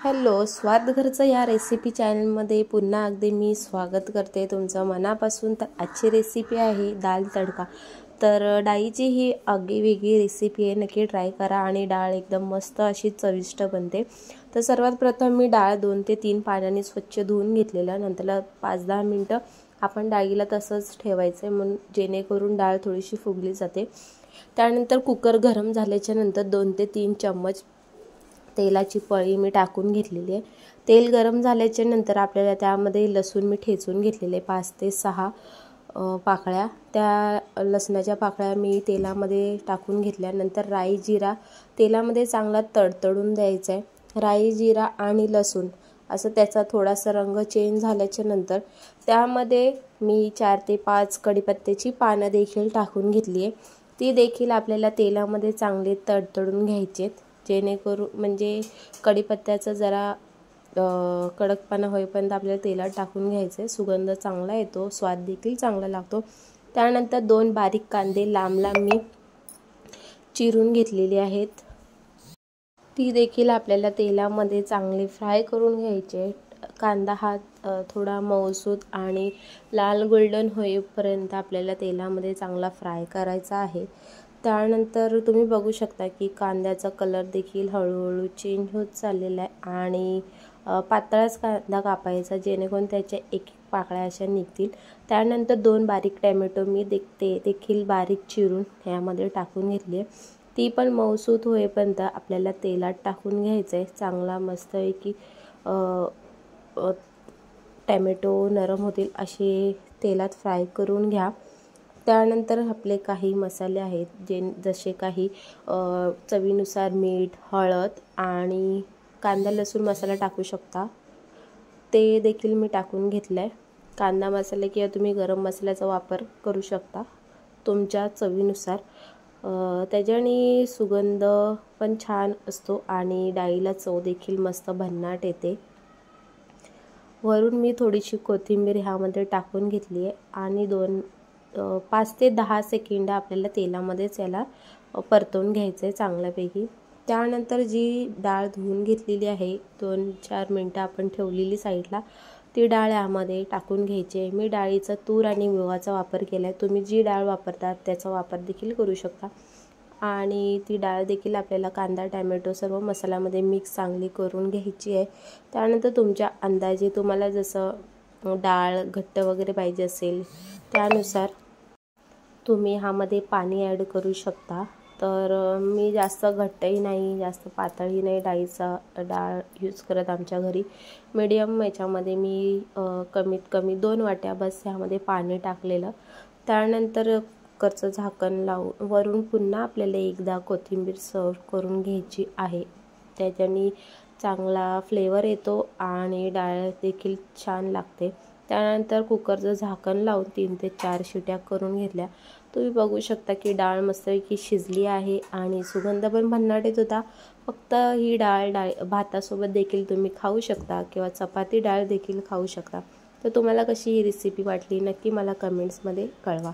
Hello, स्वादघरचं या recipe चॅनलमध्ये पुन्हा अगदी मी स्वागत करते तुमचं मनापासून। तर आजची रेसिपी आहे दाल तडका। तर डाळीची ही आगळीवेगळी रेसिपी आहे, नक्की ट्राय करा आणि डाळ एकदम मस्त अशी चविष्ट बनते। तर सर्वात प्रथम मी डाळ 2 ते 3 पाण्याने स्वच्छ धुवून घेतलेलं, नंतर 5-10 मिनिटं आपण डाळीला तसंच ठेवायचं म्हणून जेणेकरून डाळ थोडीशी फुगली जाते। त्यानंतर कुकर गरम झाल्याच्या नंतर 2 ते 3 चम्मच तेलाची पळी मी टाकून घेतलेली आहे। तेल गरम झाल्याच्या नंतर आपल्याला त्यामध्ये लसूण मी ठेचून घेतलेले 5 ते 6 पाकळ्या, त्या लसणाच्या पाकळ्या मी तेलामध्ये टाकून घेतल्यानंतर राई जिरा तेलामध्ये चांगला तडतडून द्यायचा आहे। राई जिरा आणि लसूण असं त्याचा थोडासा रंग चेंज झाल्याच्या नंतर त्यामध्ये मी 4 ते 5 कढीपत्त्याची पानं देखील टाकून घेतली आहे। ती देखील आपल्याला तेलामध्ये चांगले तडतडून घ्यायचे, जेणेकरून म्हणजे कढीपत्त्याचा जरा कडकपणा होईपर्यंत आपल्याला तेलात टाकून घ्यायचे। सुगंध चांगला येतो, स्वाद देखील चांगला लागतो। त्यानंतर 2 बारीक कांदे लांब लांब मी चिरून घेतलेले आहेत, ती देखील आपल्याला तेलामध्ये चांगले फ्राय करून घ्यायचे। कांदा हा थोडा मऊसूत आणि लाल गोल्डन होईपर्यंत आपल्याला तेलामध्ये चांगला फ्राय करायचा आहे। त्यानंतर तुम्ही बघू शकता की कांद्याचा कलर देखील हळूहळू चेंज होत चाललेला आहे आणि पातळच कांदा कापायचा, जेणेकरून त्याच्या एक पाकळ्या अशा निघतील। त्यानंतर 2 बारीक टोमॅटो मी देखील बारीक चिरून यामध्ये टाकून घेतली, ती पण मऊसूत होईपर्यंत आपल्याला तेलात टाकून घ्यायचं आहे। चांगला मस्तपैकी टोमॅटो नरम होतील असे तेलात फ्राय करून घ्या। त्यानंतर आपले काही मसाले आहेत, जसे काही चवीनुसार मीठ, हळद आणि कांदा लसूण मसाला टाकू शकता, ते देखील मी टाकून घेतलं आहे। कांदा मसाला किंवा तुम्ही गरम मसाल्याचा वापर करू शकता तुमच्या चवीनुसार, त्याच्याने सुगंध पण छान असतो आणि डाळीला चव देखील मस्त भन्नाट येते। वरून मी थोडीशी कोथिंबीर ह्यामध्ये टाकून घेतली आहे आणि 5 ते 10 सेकंद आपल्याला तेलामध्येच याला परतवून घ्यायचं आहे चांगल्यापैकी। त्यानंतर जी डाळ धुवून घेतलेली आहे 2-4 मिनटं आपण ठेवलेली साईडला, ती डाळ यामध्ये टाकून घ्यायची आहे। मी डाळीचा तूर आणि मुगाचा वापर केला आहे, तुम्ही जी डाळ वापरतात त्याचा वापर देखील करू शकता। आणि ती डाळ देखील आपल्याला कांदा टोमॅटो सर्व मसाल्यामध्ये मिक्स चांगली करून घ्यायची आहे। त्यानंतर तुमच्या अंदाजे तुम्हाला जसं डाळ घट्ट वगैरे पाहिजे असेल त्यानुसार तुम्ही ह्यामध्ये पाणी ॲड करू शकता। तर मी जास्त घट्टही नाही जास्त पातळही नाही डाळ यूज करत आमच्या घरी, मीडियम याच्यामध्ये मी कमीत कमी 2 वाट्या बस ह्यामध्ये पाणी टाकलेलं। त्यानंतर कुकरचं झाकण लावून वरून पुन्हा आपल्याला एकदा कोथिंबीर सर्व करून घ्यायची आहे, त्याच्याने चांगला फ्लेवर येतो आणि डाळ देखील छान लागते। त्यानंतर कुकरचं झाकण लावून 3 ते 4 शिट्या करून घेतल्या। तुम्ही बघू शकता की डाळ मस्तपैकी शिजली आहे आणि सुगंध पण भन्नाट येत होता। फक्त ही डाळ भातासोबत देखील तुम्ही खाऊ शकता किंवा चपाती डाळ देखील खाऊ शकता। तर तुम्हाला कशी ही रेसिपी वाटली नक्की मला कमेंट्समध्ये कळवा।